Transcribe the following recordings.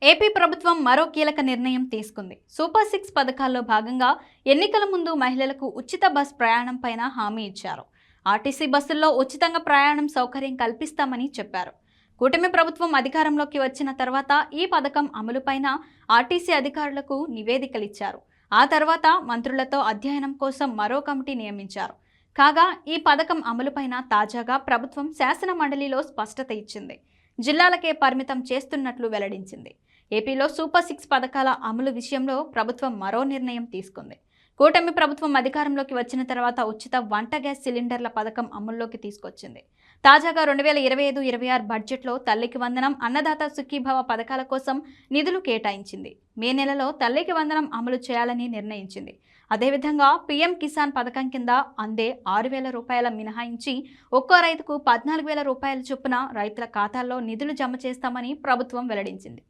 AP ప్రభుత్వం మరో కీలక నిర్ణయం తీసుకుంది. సూపర్ 6 పథకాల్లో భాగంగా ఎన్నికల ముందు మహిళలకు ఉచిత బస్ ప్రయాణం పైన హామీ ఇచ్చారు. ఆర్టీసీ బస్సుల్లో ఉచితంగా ప్రయాణం సౌకర్యం కల్పిస్తామని చెప్పారు. కూటమి ప్రభుత్వం అధికారంలోకి వచ్చిన తర్వాత ఈ పథకం అమలుపైన ఆర్టీసీ అధికారులకు నివేదికలిచ్చారు. ఆ తర్వాత మంత్రులతో అధ్యయనం కోసం మరో కమిటీ నియమించారు. కాగా ఈ పథకం అమలుపైన తాజాగా ప్రభుత్వం శాసన మండలిలో స్పష్టత ఇచ్చింది. జిల్లాలకే పరిమితం చేస్తున్నట్లు వెల్లడించింది. ఏపీలో సూపర్ 6 పథకాల అమలు విషయంలో ప్రభుత్వం మరో నిర్ణయం తీసుకుంది. కూటమి ప్రభుత్వం అధికారంలోకి వచ్చిన తర్వాత ఉచిత వంట గ్యాస్ సిలిండర్ల పథకం అమల్లోకి తీసుకొచ్చింది. తాజాగా 2025-26 బడ్జెట్లో తల్లికి వందనం, అన్నదాత సుఖీభవ పథకాల కోసం నిధులు కేటాయించింది. మే నెలలో తల్లికి వందనం అమలు చేయాలని నిర్ణయించింది. అదేవిధంగా పీఎం కిసాన్ పథకం కింద అందే 6,000 రూపాయల మినహాయించి ఒక్కో రైతుకు 14,000 రూపాయల చొప్పున రైతుల ఖాతాల్లో నిధులు జమ చేస్తామని ప్రభుత్వం వెల్లడించింది.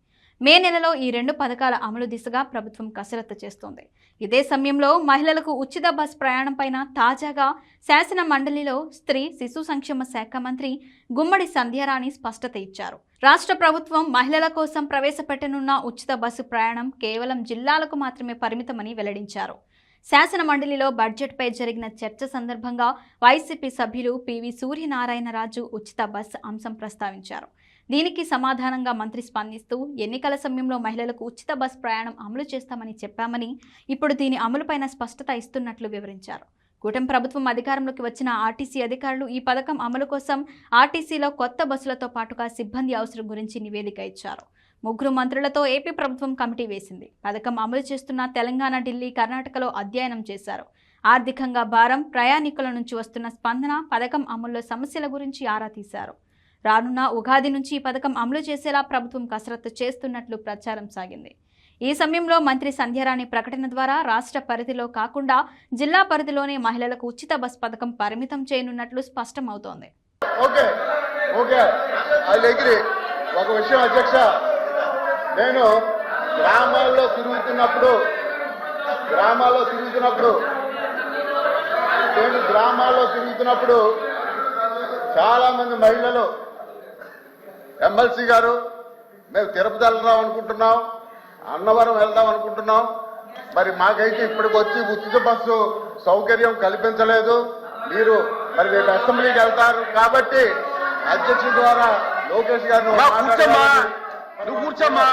మే నెలలో ఈ 2 పథకాల అమలు దిశగా ప్రభుత్వం కసరత్తు చేస్తోంది. ఇదే సమయంలో మహిళలకు ఉచిత బస్ ప్రయాణం పైన తాజాగా శాసన మండలిలో స్త్రీ శిశు సంక్షేమ శాఖ మంత్రి గుమ్మడి సంధ్యారాణి స్పష్టత ఇచ్చారు. రాష్ట్ర ప్రభుత్వం మహిళల కోసం ప్రవేశపెట్టనున్న ఉచిత బస్సు ప్రయాణం కేవలం జిల్లాలకు మాత్రమే పరిమితమని వెల్లడించారు. శాసన మండలిలో బడ్జెట్పై జరిగిన చర్చ సందర్భంగా వైసీపీ సభ్యులు పివి సూర్యనారాయణరాజు ఉచిత బస్సు అంశం ప్రస్తావించారు. దీనికి సమాధానంగా మంత్రి స్పందిస్తూ ఎన్నికల సమయంలో మహిళలకు ఉచిత బస్ ప్రయాణం అమలు చేస్తామని చెప్పామని, ఇప్పుడు దీని అమలుపైన స్పష్టత ఇస్తున్నట్లు వివరించారు. కూటమి ప్రభుత్వం అధికారంలోకి వచ్చిన ఆర్టీసీ అధికారులు ఈ పథకం అమలు కోసం ఆర్టీసీలో కొత్త బస్సులతో పాటుగా సిబ్బంది అవసరం గురించి నివేదిక ఇచ్చారు. 3 మంత్రులతో ఏపీ ప్రభుత్వం కమిటీ వేసింది. పథకం అమలు చేస్తున్న తెలంగాణ, ఢిల్లీ, కర్ణాటకలో అధ్యయనం చేశారు. ఆర్థికంగా భారం, ప్రయాణికుల నుంచి వస్తున్న స్పందన, పథకం అమలులో సమస్యల గురించి ఆరా తీశారు. రానున్న ఉగాది నుంచి ఈ పథకం అమలు చేసేలా ప్రభుత్వం కసరత్తు చేస్తున్నట్లు ప్రచారం సాగింది. ఈ సమయంలో మంత్రి సంధ్యారాణి ప్రకటన ద్వారా రాష్ట్ర పరిధిలో కాకుండా జిల్లా పరిధిలోనే మహిళలకు ఉచిత బస్ పథకం పరిమితం చేయనున్నట్లు స్పష్టమవుతోంది. ఒక విషయం అధ్యక్ష, నేను గ్రామాల్లో తిరుగుతున్నప్పుడు చాలా మంది మహిళలు ఎమ్మెల్సీ గారు మేము తిరుపతి వెళ్దాం అనుకుంటున్నాం, అన్నవరం వెళ్దాం అనుకుంటున్నాం, మరి మాకైతే ఇప్పటికి వచ్చి ఉచిత బస్సు సౌకర్యం కల్పించలేదు, మీరు మరి రేపు అసెంబ్లీకి వెళ్తారు కాబట్టి అధ్యక్షుల ద్వారా లోకేష్ గారు నువ్వు కూర్చోమ్మా,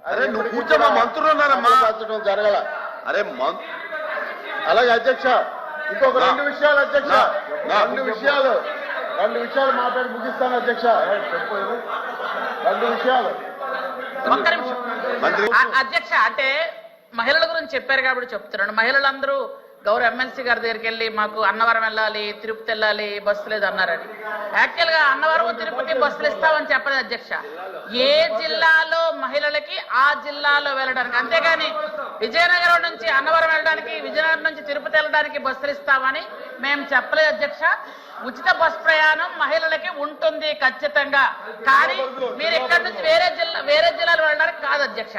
అరే నువ్వు కూర్చోమ్మా, మంత్రులు ఉన్నారమ్మా, జరగల. అరే అలాగే అధ్యక్ష, ఇంకొక 2 విషయాలు అధ్యక్ష, 2 విషయాలు మాట్లాడి ముగిస్తాను అధ్యక్ష. 2 విషయాలు అధ్యక్ష, అంటే మహిళల గురించి చెప్పారు కాబట్టి చెప్తున్నాను. మహిళలందరూ గౌరవ ఎమ్మెల్సీ గారి దగ్గరికి వెళ్ళి మాకు అన్నవరం వెళ్ళాలి, తిరుపతి వెళ్ళాలి, బస్సు లేదు అన్నారని. యాక్చువల్ గా అన్నవరం, తిరుపతి బస్సులు ఇస్తామని చెప్పలేదు అధ్యక్ష. ఏ జిల్లాలో మహిళలకి ఆ జిల్లాలో వెళ్ళడానికి, అంతేగాని విజయనగరం నుంచి అన్నవరం వెళ్ళడానికి, విజయనగరం నుంచి తిరుపతి వెళ్ళడానికి బస్సులు ఇస్తామని మేము చెప్పలేదు అధ్యక్ష. ఉచిత బస్ ప్రయాణం మహిళలకి ఉంటుంది ఖచ్చితంగా, కానీ మీరు ఇక్కడ నుంచి వేరే జిల్లాలు వెళ్ళడానికి కాదు అధ్యక్ష.